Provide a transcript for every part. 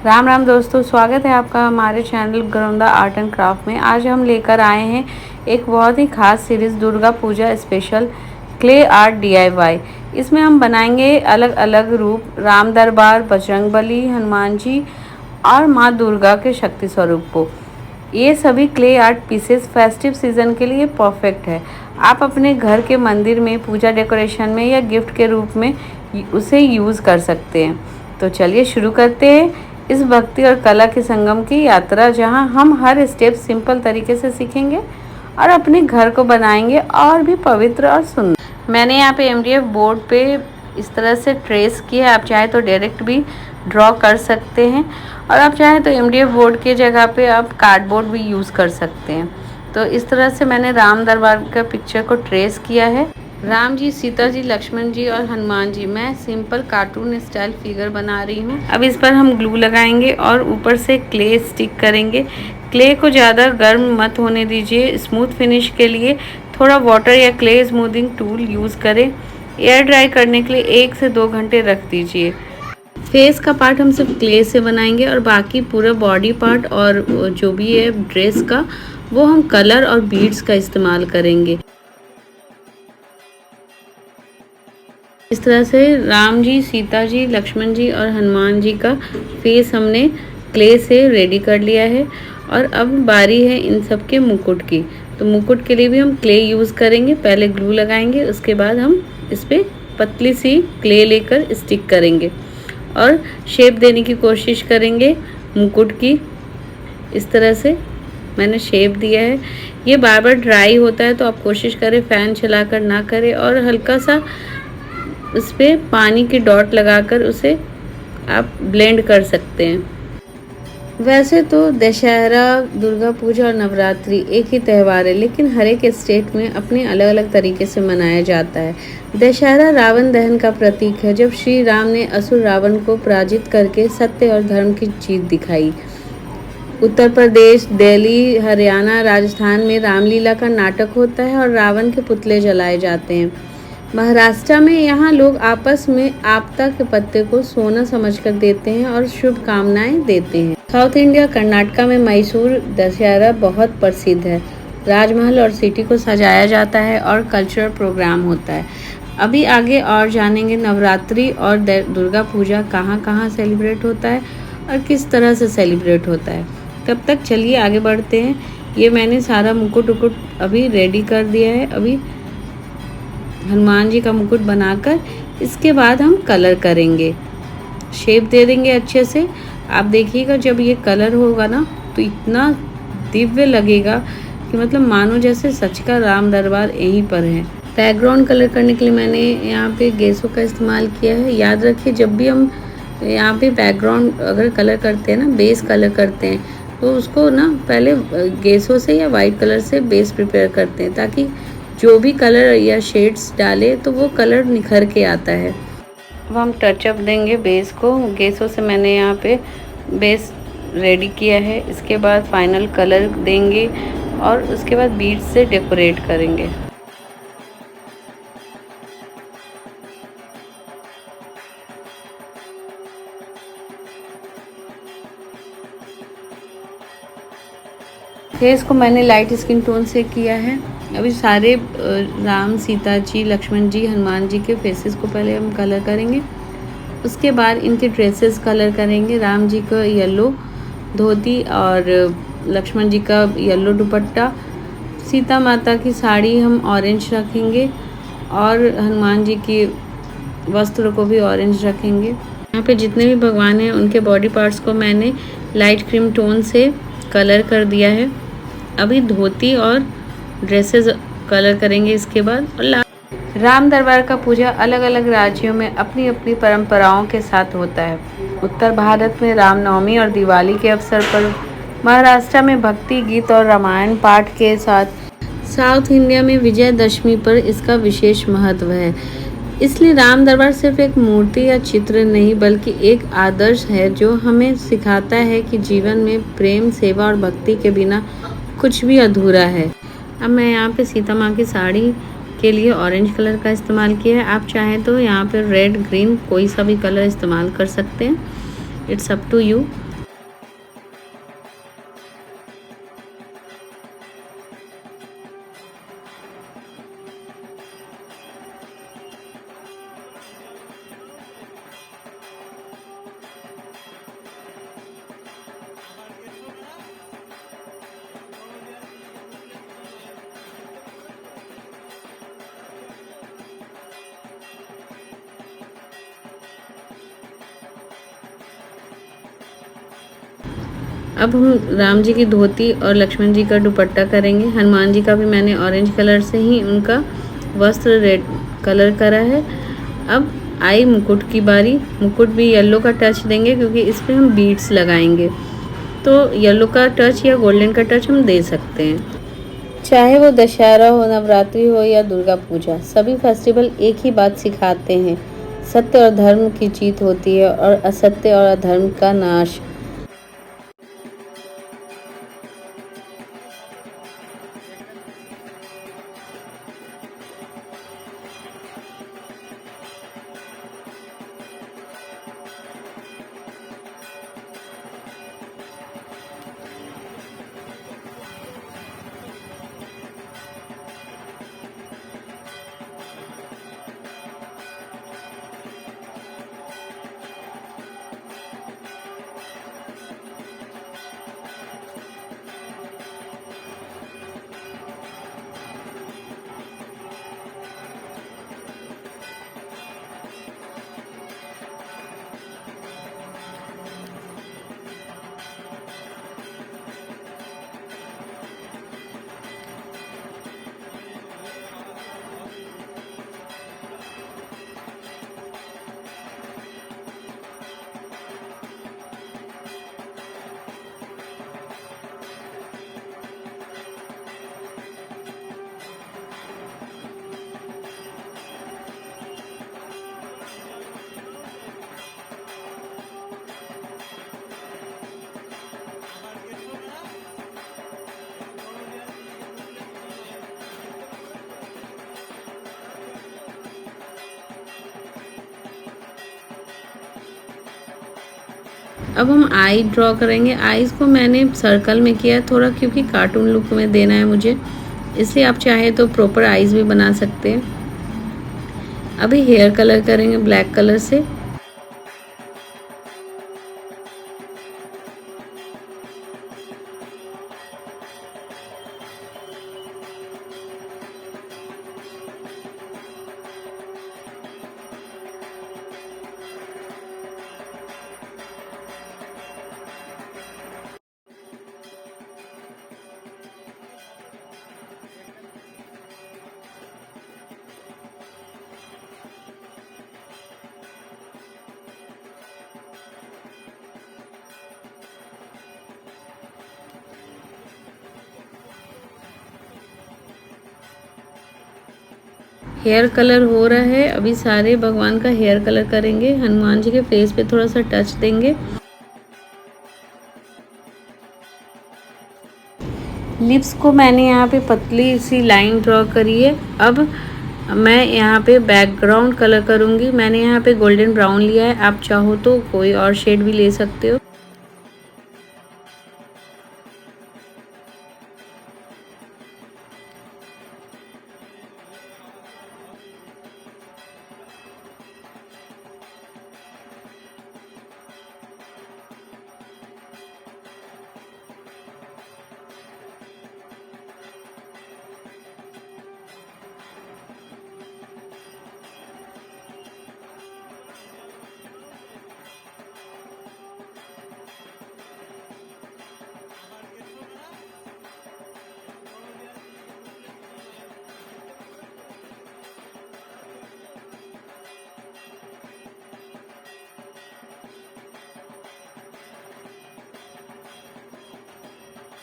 राम राम दोस्तों, स्वागत है आपका हमारे चैनल गरौंदा आर्ट एंड क्राफ्ट में। आज हम लेकर आए हैं एक बहुत ही खास series Durga Puja special clay art DIY। इसमें हम बनाएंगे अलग अलग रूप, राम दरबार, बजरंगबली, हनुमान जी और माँ दुर्गा के शक्ति स्वरूप को। ये सभी clay art pieces festive season के लिए परफेक्ट है। आप अपने घर के मंदिर में, पूजा डेकोरेशन में या गिफ्ट के रूप में उसे यूज़ कर सकते हैं। तो चलिए शुरू करते हैं इस भक्ति और कला के संगम की यात्रा, जहां हम हर स्टेप सिंपल तरीके से सीखेंगे और अपने घर को बनाएंगे और भी पवित्र और सुंदर। मैंने यहाँ पे MDF बोर्ड पे इस तरह से ट्रेस किया है। आप चाहे तो डायरेक्ट भी ड्रॉ कर सकते हैं और आप चाहे तो MDF बोर्ड की जगह पे आप कार्डबोर्ड भी यूज़ कर सकते हैं। तो इस तरह से मैंने राम दरबार का पिक्चर को ट्रेस किया है। राम जी, सीता जी, लक्ष्मण जी और हनुमान जी। मैं सिंपल कार्टून स्टाइल फिगर बना रही हूँ। अब इस पर हम ग्लू लगाएंगे और ऊपर से क्ले स्टिक करेंगे। क्ले को ज़्यादा गर्म मत होने दीजिए। स्मूथ फिनिश के लिए थोड़ा वाटर या क्ले स्मूथिंग टूल यूज़ करें। एयर ड्राई करने के लिए 1 से 2 घंटे रख दीजिए। फेस का पार्ट हम सिर्फ क्ले से बनाएंगे और बाकी पूरा बॉडी पार्ट और जो भी है ड्रेस का, वो हम कलर और बीड्स का इस्तेमाल करेंगे। इस तरह से राम जी, सीता जी, लक्ष्मण जी और हनुमान जी का फेस हमने क्ले से रेडी कर लिया है। और अब बारी है इन सब के मुकुट की। तो मुकुट के लिए भी हम क्ले यूज़ करेंगे। पहले ग्लू लगाएंगे, उसके बाद हम इस पर पतली सी क्ले लेकर स्टिक करेंगे और शेप देने की कोशिश करेंगे मुकुट की। इस तरह से मैंने शेप दिया है। ये बार बार ड्राई होता है, तो आप कोशिश करें फ़ैन चलाकर ना करें और हल्का सा उस पर पानी की डॉट लगाकर उसे आप ब्लेंड कर सकते हैं। वैसे तो दशहरा, दुर्गा पूजा और नवरात्रि एक ही त्यौहार है, लेकिन हर एक स्टेट में अपने अलग अलग तरीके से मनाया जाता है। दशहरा रावण दहन का प्रतीक है, जब श्री राम ने असुर रावण को पराजित करके सत्य और धर्म की जीत दिखाई। उत्तर प्रदेश, दिल्ली, हरियाणा, राजस्थान में रामलीला का नाटक होता है और रावण के पुतले जलाए जाते हैं। महाराष्ट्र में यहाँ लोग आपस में आपदा के पत्ते को सोना समझकर देते हैं और शुभकामनाएं देते हैं। साउथ इंडिया, कर्नाटका में मैसूर दशहरा बहुत प्रसिद्ध है। राजमहल और सिटी को सजाया जाता है और कल्चरल प्रोग्राम होता है। अभी आगे और जानेंगे नवरात्रि और दुर्गा पूजा कहाँ कहाँ सेलिब्रेट होता है और किस तरह से सेलिब्रेट होता है। तब तक चलिए आगे बढ़ते हैं। ये मैंने सारा मुकुट उकुट अभी रेडी कर दिया है। अभी हनुमान जी का मुकुट बनाकर इसके बाद हम कलर करेंगे, शेप दे देंगे अच्छे से। आप देखिएगा जब ये कलर होगा ना, तो इतना दिव्य लगेगा कि मतलब मानो जैसे सच का राम दरबार यहीं पर है। बैकग्राउंड कलर करने के लिए मैंने यहाँ पे गेसों का इस्तेमाल किया है। याद रखिए, जब भी हम यहाँ पे बैकग्राउंड अगर कलर करते हैं ना, बेस कलर करते हैं, तो उसको ना पहले गेसों से या वाइट कलर से बेस प्रिपेयर करते हैं, ताकि जो भी कलर या शेड्स डाले तो वो कलर निखर के आता है। अब हम टचअप देंगे बेस को। गेसों से मैंने यहाँ पे बेस रेडी किया है। इसके बाद फाइनल कलर देंगे और उसके बाद बीड्स से डेकोरेट करेंगे। फेस को मैंने लाइट स्किन टोन से किया है। अभी सारे राम, सीता जी, लक्ष्मण जी, हनुमान जी के फेसेस को पहले हम कलर करेंगे। उसके बाद इनके ड्रेसेस कलर करेंगे। राम जी का येलो धोती और लक्ष्मण जी का येलो दुपट्टा। सीता माता की साड़ी हम ऑरेंज रखेंगे और हनुमान जी की वस्त्र को भी ऑरेंज रखेंगे। यहाँ पे जितने भी भगवान हैं उनके बॉडी पार्ट्स को मैंने लाइट क्रीम टोन से कलर कर दिया है। अभी धोती और ड्रेसेस कलर करेंगे इसके बाद। और राम दरबार का पूजा अलग अलग राज्यों में अपनी अपनी परंपराओं के साथ होता है। उत्तर भारत में रामनवमी और दिवाली के अवसर पर, महाराष्ट्र में भक्ति गीत और रामायण पाठ के साथ, साउथ इंडिया में विजयदशमी पर इसका विशेष महत्व है। इसलिए राम दरबार सिर्फ एक मूर्ति या चित्र नहीं, बल्कि एक आदर्श है जो हमें सिखाता है कि जीवन में प्रेम, सेवा और भक्ति के बिना कुछ भी अधूरा है। अब मैं यहाँ पे सीता माँ की साड़ी के लिए ऑरेंज कलर का इस्तेमाल किया है। आप चाहें तो यहाँ पे रेड, ग्रीन कोई सा भी कलर इस्तेमाल कर सकते हैं। It's up to you. अब हम राम जी की धोती और लक्ष्मण जी का दुपट्टा करेंगे। हनुमान जी का भी मैंने ऑरेंज कलर से ही उनका वस्त्र रेड कलर करा है। अब आई मुकुट की बारी। मुकुट भी येलो का टच देंगे क्योंकि इस पर हम बीड्स लगाएंगे, तो येलो का टच या गोल्डन का टच हम दे सकते हैं। चाहे वो दशहरा हो, नवरात्रि हो या दुर्गा पूजा, सभी फेस्टिवल एक ही बात सिखाते हैं, सत्य और धर्म की जीत होती है और असत्य और अधर्म का नाश। अब हम आई ड्रॉ करेंगे। आईज को मैंने सर्कल में किया थोड़ा, क्योंकि कार्टून लुक में देना है मुझे, इसलिए आप चाहे तो प्रॉपर आईज भी बना सकते हैं। अभी हेयर कलर करेंगे ब्लैक कलर से। हेयर कलर हो रहा है। अभी सारे भगवान का हेयर कलर करेंगे। हनुमान जी के फेस पे थोड़ा सा टच देंगे। लिप्स को मैंने यहाँ पे पतली सी लाइन ड्रॉ करी है। अब मैं यहाँ पे बैकग्राउंड कलर करूँगी। मैंने यहाँ पे गोल्डन ब्राउन लिया है, आप चाहो तो कोई और शेड भी ले सकते हो।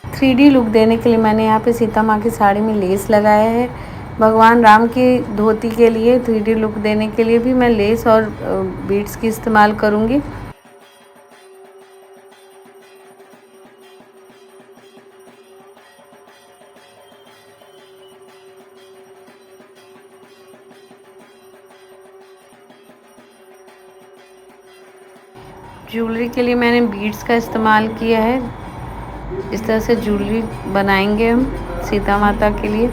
थ्री लुक देने के लिए मैंने यहाँ पे सीता माँ की साड़ी में लेस लगाया है। भगवान राम की धोती के लिए थ्री लुक देने के लिए भी मैं लेस और बीड्स की इस्तेमाल करूँगी। ज्वेलरी के लिए मैंने बीड्स का इस्तेमाल किया है। इस तरह से ज्वेलरी बनाएंगे हम सीता माता के लिए।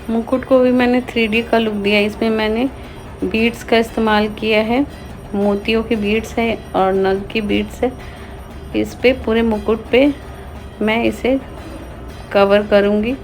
मुकुट को भी मैंने 3D का लुक दिया। इसमें मैंने बीड्स का इस्तेमाल किया है, मोतियों के बीड्स है और नग की बीड्स है। इस पे पूरे मुकुट पे मैं इसे कवर करूँगी।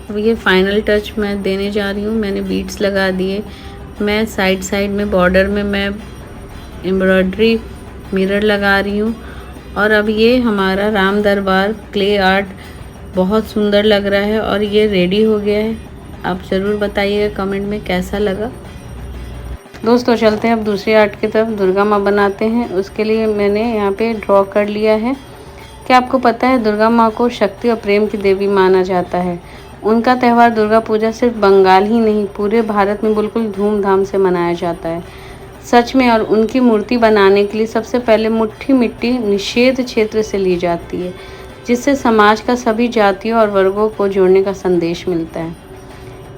अब ये फाइनल टच मैं देने जा रही हूँ। मैंने बीड्स लगा दिए। मैं साइड साइड में बॉर्डर में मैं एम्ब्रॉयडरी मिरर लगा रही हूँ। और अब ये हमारा राम दरबार क्ले आर्ट बहुत सुंदर लग रहा है और ये रेडी हो गया है। आप ज़रूर बताइएगा कमेंट में कैसा लगा। दोस्तों चलते हैं अब दूसरी आर्ट की तरफ, दुर्गा माँ बनाते हैं। उसके लिए मैंने यहाँ पे ड्रॉ कर लिया है। क्या आपको पता है दुर्गा माँ को शक्ति और प्रेम की देवी माना जाता है। उनका त्यौहार दुर्गा पूजा सिर्फ बंगाल ही नहीं पूरे भारत में बिल्कुल धूमधाम से मनाया जाता है। सच में। और उनकी मूर्ति बनाने के लिए सबसे पहले मुट्ठी मिट्टी निषेध क्षेत्र से ली जाती है, जिससे समाज का सभी जातियों और वर्गों को जोड़ने का संदेश मिलता है।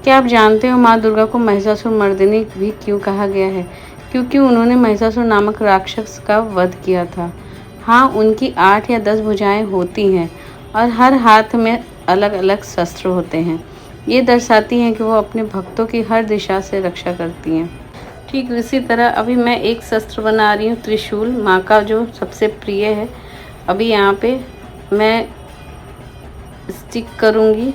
क्या आप जानते हो माँ दुर्गा को महिषासुर मर्दिनी भी क्यों कहा गया है? क्योंकि उन्होंने महिषासुर नामक राक्षस का वध किया था। हाँ, उनकी 8 या 10 भुजाएं होती हैं और हर हाथ में अलग अलग शस्त्र होते हैं। ये दर्शाती हैं कि वो अपने भक्तों की हर दिशा से रक्षा करती हैं। ठीक इसी तरह अभी मैं एक शस्त्र बना रही हूँ, त्रिशूल, माँ का जो सबसे प्रिय है। अभी यहाँ पे मैं स्टिक करूँगी।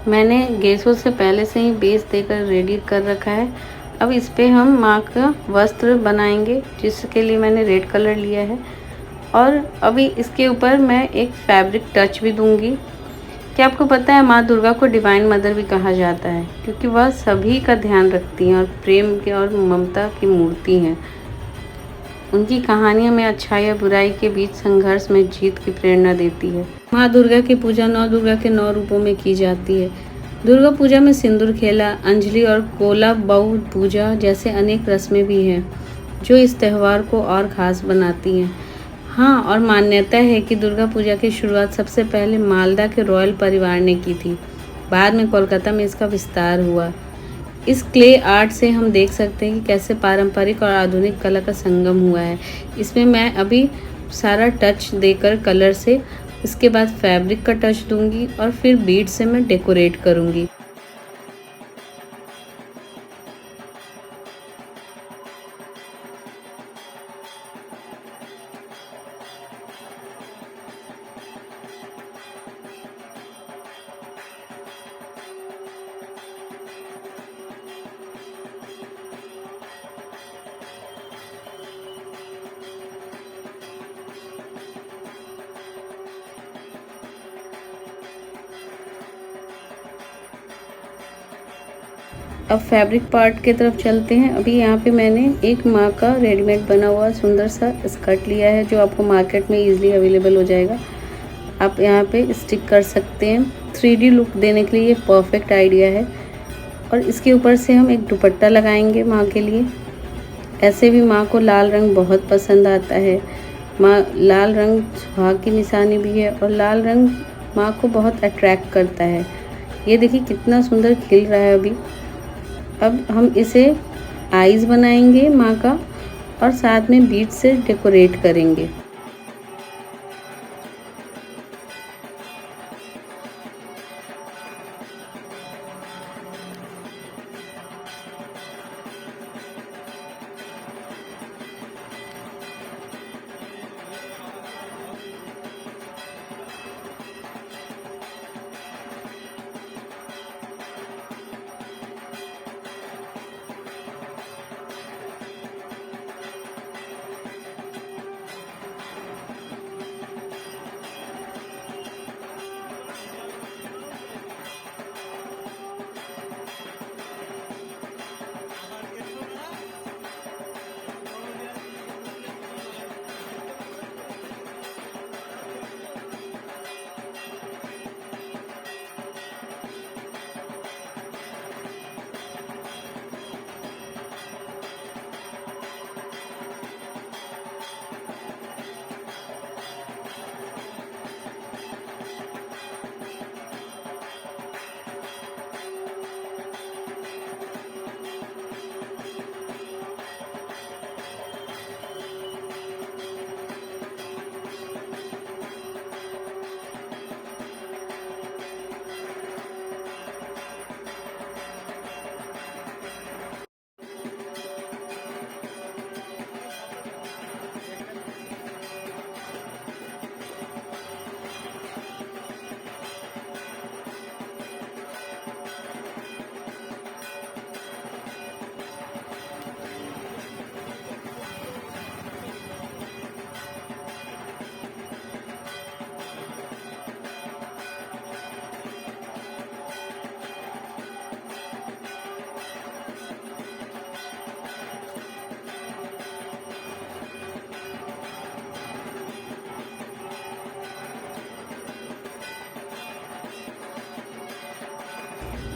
मैंने गैसों से पहले से ही बेस देकर रेडी कर रखा है। अब इस पे हम माँ का वस्त्र बनाएंगे, जिसके लिए मैंने रेड कलर लिया है। और अभी इसके ऊपर मैं एक फैब्रिक टच भी दूंगी। क्या आपको पता है माँ दुर्गा को डिवाइन मदर भी कहा जाता है, क्योंकि वह सभी का ध्यान रखती हैं और प्रेम के और ममता की मूर्ति हैं। उनकी कहानियों में अच्छाई और बुराई के बीच संघर्ष में जीत की प्रेरणा देती है। माँ दुर्गा की पूजा नौ दुर्गा के 9 रूपों में की जाती है। दुर्गा पूजा में सिंदूर खेला, अंजलि और कोला बाऊ पूजा जैसे अनेक रस्में भी हैं, जो इस त्यौहार को और ख़ास बनाती हैं। हाँ, और मान्यता है कि दुर्गा पूजा की शुरुआत सबसे पहले मालदा के रॉयल परिवार ने की थी। बाद में कोलकाता में इसका विस्तार हुआ। इस क्ले आर्ट से हम देख सकते हैं कि कैसे पारंपरिक और आधुनिक कला का संगम हुआ है। इसमें मैं अभी सारा टच देकर कलर से, इसके बाद फैब्रिक का टच दूंगी और फिर बीड से मैं डेकोरेट करूंगी। अब फैब्रिक पार्ट की तरफ चलते हैं। अभी यहाँ पे मैंने एक माँ का रेडीमेड बना हुआ सुंदर सा स्कर्ट लिया है, जो आपको मार्केट में इजीली अवेलेबल हो जाएगा। आप यहाँ पे स्टिक कर सकते हैं। 3D लुक देने के लिए ये परफेक्ट आइडिया है। और इसके ऊपर से हम एक दुपट्टा लगाएंगे माँ के लिए। ऐसे भी माँ को लाल रंग बहुत पसंद आता है। माँ लाल रंग सुहाग की निशानी भी है और लाल रंग माँ को बहुत अट्रैक्ट करता है। ये देखिए कितना सुंदर खिल रहा है अभी। अब हम इसे आईज बनाएंगे माँ का और साथ में बीट से डेकोरेट करेंगे।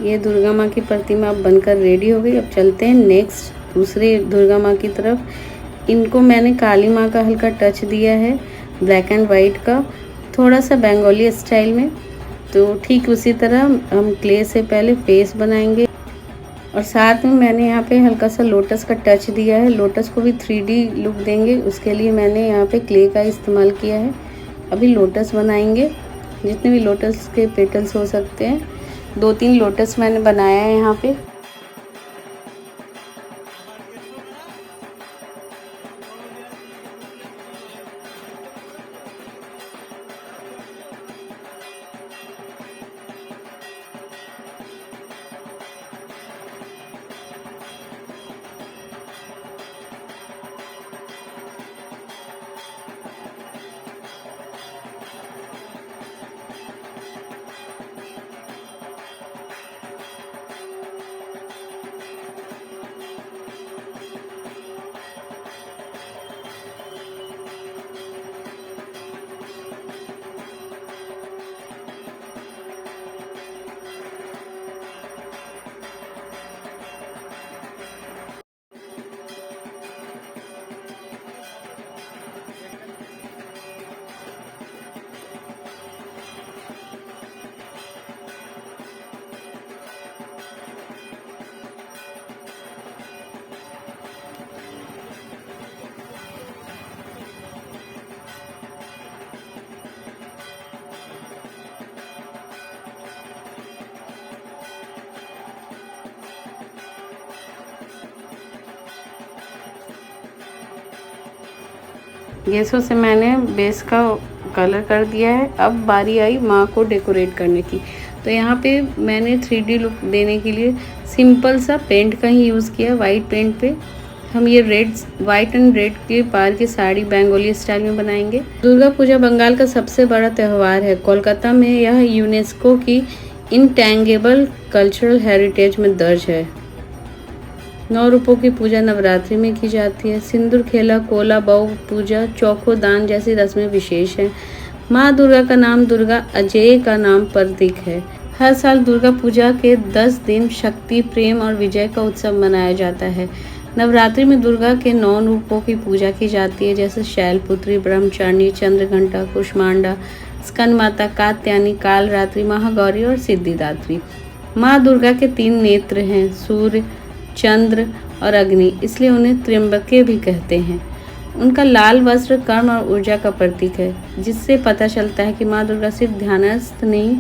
ये दुर्गा माँ की प्रतिमा अब बनकर रेडी हो गई। अब चलते हैं नेक्स्ट दूसरी दुर्गा माँ की तरफ। इनको मैंने काली माँ का हल्का टच दिया है, ब्लैक एंड वाइट का, थोड़ा सा बंगाली स्टाइल में। तो ठीक उसी तरह हम क्ले से पहले फेस बनाएंगे और साथ में मैंने यहाँ पे हल्का सा लोटस का टच दिया है। लोटस को भी 3D लुक देंगे, उसके लिए मैंने यहाँ पे क्ले का इस्तेमाल किया है। अभी लोटस बनाएंगे, जितने भी लोटस के पेटल्स हो सकते हैं। 2-3 लोटस मैंने बनाया है यहाँ पे। गैसों से मैंने बेस का कलर कर दिया है। अब बारी आई माँ को डेकोरेट करने की। तो यहाँ पे मैंने 3D लुक देने के लिए सिंपल सा पेंट का ही यूज़ किया। वाइट पेंट पे हम ये वाइट एंड रेड के पार की साड़ी बंगाली स्टाइल में बनाएंगे। दुर्गा पूजा बंगाल का सबसे बड़ा त्यौहार है। कोलकाता में यह यूनेस्को की इनटैंगेबल कल्चरल हेरिटेज में दर्ज है। 9 रूपों की पूजा नवरात्रि में की जाती है। सिंदूर खेला, कोला बहू पूजा, चौको दान जैसी रस्में विशेष हैं। माँ दुर्गा का नाम दुर्गा अजेय का नाम प्रतीक है। हर साल दुर्गा पूजा के 10 दिन शक्ति, प्रेम और विजय का उत्सव मनाया जाता है। नवरात्रि में दुर्गा के 9 रूपों की पूजा की जाती है, जैसे शैलपुत्री, ब्रह्मचारिणी, चंद्रघंटा, कुष्मांडा, स्कंद माता, कात्यायनी, कालरात्रि, महागौरी और सिद्धिदात्री। माँ दुर्गा के 3 नेत्र हैं, सूर्य, चंद्र और अग्नि, इसलिए उन्हें त्र्यंबके भी कहते हैं। उनका लाल वस्त्र कर्म और ऊर्जा का प्रतीक है, जिससे पता चलता है कि माँ दुर्गा सिर्फ ध्यानस्थ नहीं,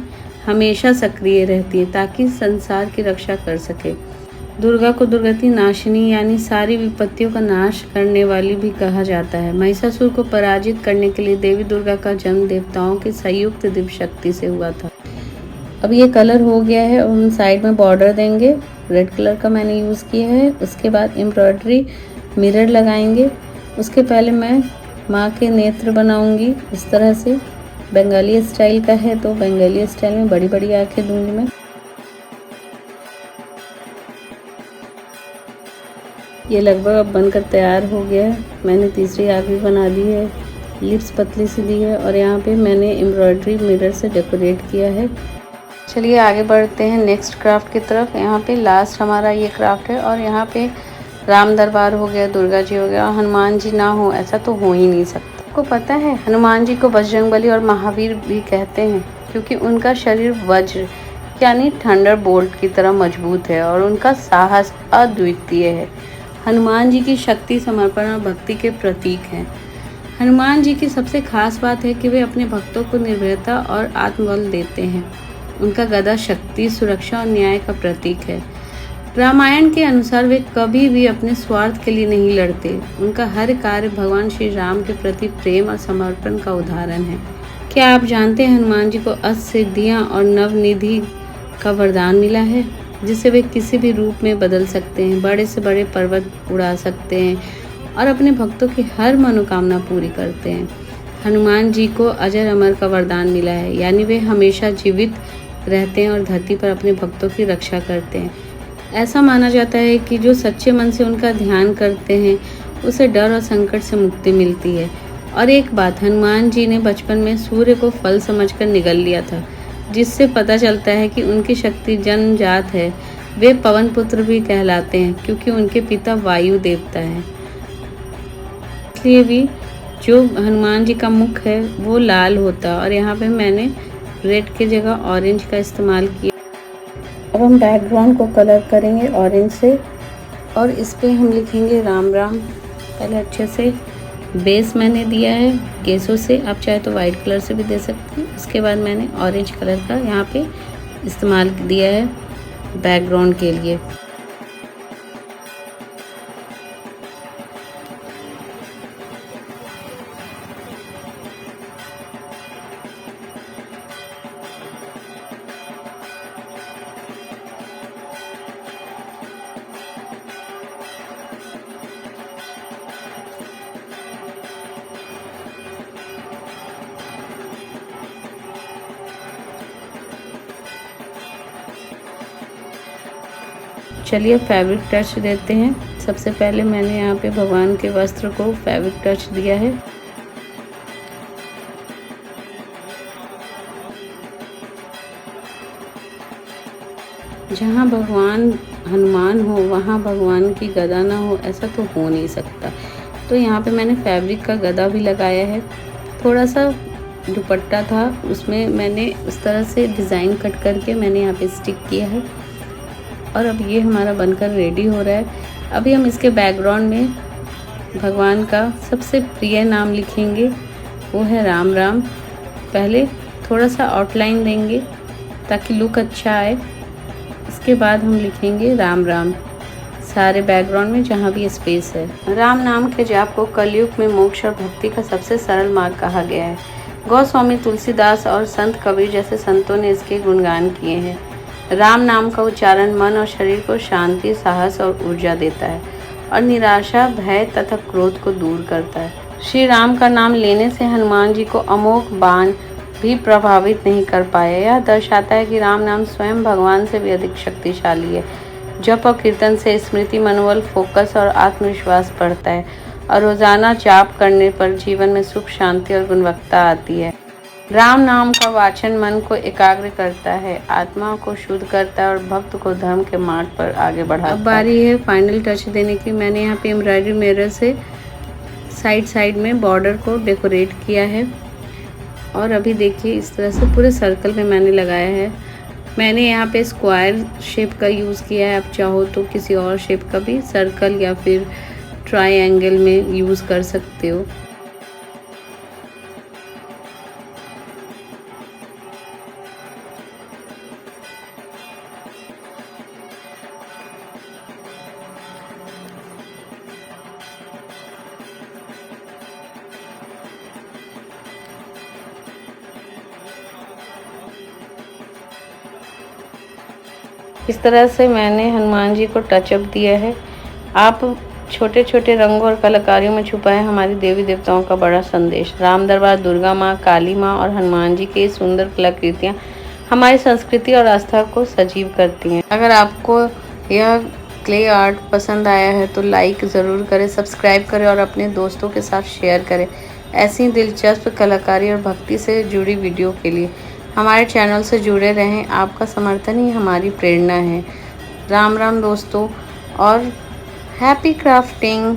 हमेशा सक्रिय रहती है ताकि संसार की रक्षा कर सके। दुर्गा को दुर्गति नाशिनी यानी सारी विपत्तियों का नाश करने वाली भी कहा जाता है। महिषासुर को पराजित करने के लिए देवी दुर्गा का जन्म देवताओं की संयुक्त दिव्य शक्ति से हुआ था। अब ये कलर हो गया है और हम साइड में बॉर्डर देंगे, रेड कलर का मैंने यूज़ किया है। उसके बाद एम्ब्रॉयडरी मिरर लगाएंगे। उसके पहले मैं माँ के नेत्र बनाऊंगी इस तरह से। बंगाली स्टाइल का है तो बंगाली स्टाइल में बड़ी बड़ी आंखें दूंगी मैं। ये लगभग अब बनकर तैयार हो गया है। मैंने तीसरी आँख भी बना दी है, लिप्स पतली सी दी है और यहाँ पे मैंने एम्ब्रॉयडरी मिरर से डेकोरेट किया है। चलिए आगे बढ़ते हैं नेक्स्ट क्राफ्ट की तरफ। यहाँ पे लास्ट हमारा ये क्राफ्ट है और यहाँ पे राम दरबार हो गया, दुर्गा जी हो गया, हनुमान जी ना हो ऐसा तो हो ही नहीं सकता। आपको पता है हनुमान जी को बजरंगबली और महावीर भी कहते हैं, क्योंकि उनका शरीर वज्र यानी थंडर बोल्ट की तरह मजबूत है और उनका साहस अद्वितीय है। हनुमान जी की शक्ति, समर्पण और भक्ति के प्रतीक हैं। हनुमान जी की सबसे खास बात है कि वे अपने भक्तों को निर्भयता और आत्मबल देते हैं। उनका गदा शक्ति, सुरक्षा और न्याय का प्रतीक है। रामायण के अनुसार वे कभी भी अपने स्वार्थ के लिए नहीं लड़ते। उनका हर कार्य भगवान श्री राम के प्रति प्रेम और समर्पण का उदाहरण है। क्या आप जानते हैं हनुमान जी को अष्टसिद्धियां और नवनिधि का वरदान मिला है, जिसे वे किसी भी रूप में बदल सकते हैं, बड़े से बड़े पर्वत उड़ा सकते हैं और अपने भक्तों की हर मनोकामना पूरी करते हैं। हनुमान जी को अजर अमर का वरदान मिला है, यानी वे हमेशा जीवित रहते हैं और धरती पर अपने भक्तों की रक्षा करते हैं। ऐसा माना जाता है कि जो सच्चे मन से उनका ध्यान करते हैं उसे डर और संकट से मुक्ति मिलती है। और एक बात, हनुमान जी ने बचपन में सूर्य को फल समझकर निगल लिया था, जिससे पता चलता है कि उनकी शक्ति जन्मजात है। वे पवन पुत्र भी कहलाते हैं क्योंकि उनके पिता वायु देवता हैं। इसलिए भी जो हनुमान जी का मुख है वो लाल होता, और यहाँ पे मैंने रेड की जगह ऑरेंज का इस्तेमाल किया। अब हम बैकग्राउंड को कलर करेंगे ऑरेंज से और इस पे हम लिखेंगे राम राम। पहले अच्छे से बेस मैंने दिया है केसों से, आप चाहे तो वाइट कलर से भी दे सकते हैं। उसके बाद मैंने ऑरेंज कलर का यहाँ पे इस्तेमाल दिया है बैकग्राउंड के लिए। चलिए फैब्रिक टच देते हैं। सबसे पहले मैंने यहाँ पे भगवान के वस्त्र को फैब्रिक टच दिया है। जहाँ भगवान हनुमान हो वहाँ भगवान की गदा ना हो ऐसा तो हो नहीं सकता। तो यहाँ पे मैंने फैब्रिक का गदा भी लगाया है। थोड़ा सा दुपट्टा था उसमें मैंने उस तरह से डिज़ाइन कट करके मैंने यहाँ पे स्टिक किया है और अब ये हमारा बनकर रेडी हो रहा है। अभी हम इसके बैकग्राउंड में भगवान का सबसे प्रिय नाम लिखेंगे, वो है राम राम। पहले थोड़ा सा आउटलाइन देंगे ताकि लुक अच्छा आए। इसके बाद हम लिखेंगे राम राम सारे बैकग्राउंड में जहाँ भी स्पेस है। राम नाम के जाप को कलयुग में मोक्ष और भक्ति का सबसे सरल मार्ग कहा गया है। गोस्वामी तुलसीदास और संत कबीर जैसे संतों ने इसके गुणगान किए हैं। राम नाम का उच्चारण मन और शरीर को शांति, साहस और ऊर्जा देता है और निराशा, भय तथा क्रोध को दूर करता है। श्री राम का नाम लेने से हनुमान जी को अमोघ बाण भी प्रभावित नहीं कर पाया। यह दर्शाता है कि राम नाम स्वयं भगवान से भी अधिक शक्तिशाली है। जप और कीर्तन से स्मृति, मनोबल, फोकस और आत्मविश्वास बढ़ता है और रोजाना जाप करने पर जीवन में सुख, शांति और गुणवत्ता आती है। राम नाम का वाचन मन को एकाग्र करता है, आत्मा को शुद्ध करता है और भक्त को धर्म के मार्ग पर आगे बढ़ाता है। अब बारी है फाइनल टच देने की। मैंने यहाँ पे एम्ब्रॉयडरी मिरर से साइड में बॉर्डर को डेकोरेट किया है और अभी देखिए इस तरह से पूरे सर्कल में मैंने लगाया है। मैंने यहाँ पे स्क्वायर शेप का यूज़ किया है, आप चाहो तो किसी और शेप का भी सर्कल या फिर ट्रायंगल में यूज़ कर सकते हो। इस तरह से मैंने हनुमान जी को टचअप दिया है। आप छोटे छोटे रंगों और कलाकारियों में छुपा है हमारी देवी देवताओं का बड़ा संदेश। राम दरबार, दुर्गा माँ, काली माँ और हनुमान जी की सुंदर कलाकृतियाँ हमारी संस्कृति और आस्था को सजीव करती हैं। अगर आपको यह क्ले आर्ट पसंद आया है तो लाइक ज़रूर करें, सब्सक्राइब करें और अपने दोस्तों के साथ शेयर करें। ऐसी दिलचस्प कलाकारी और भक्ति से जुड़ी वीडियो के लिए हमारे चैनल से जुड़े रहें। आपका समर्थन ही हमारी प्रेरणा है। राम राम दोस्तों और हैप्पी क्राफ्टिंग।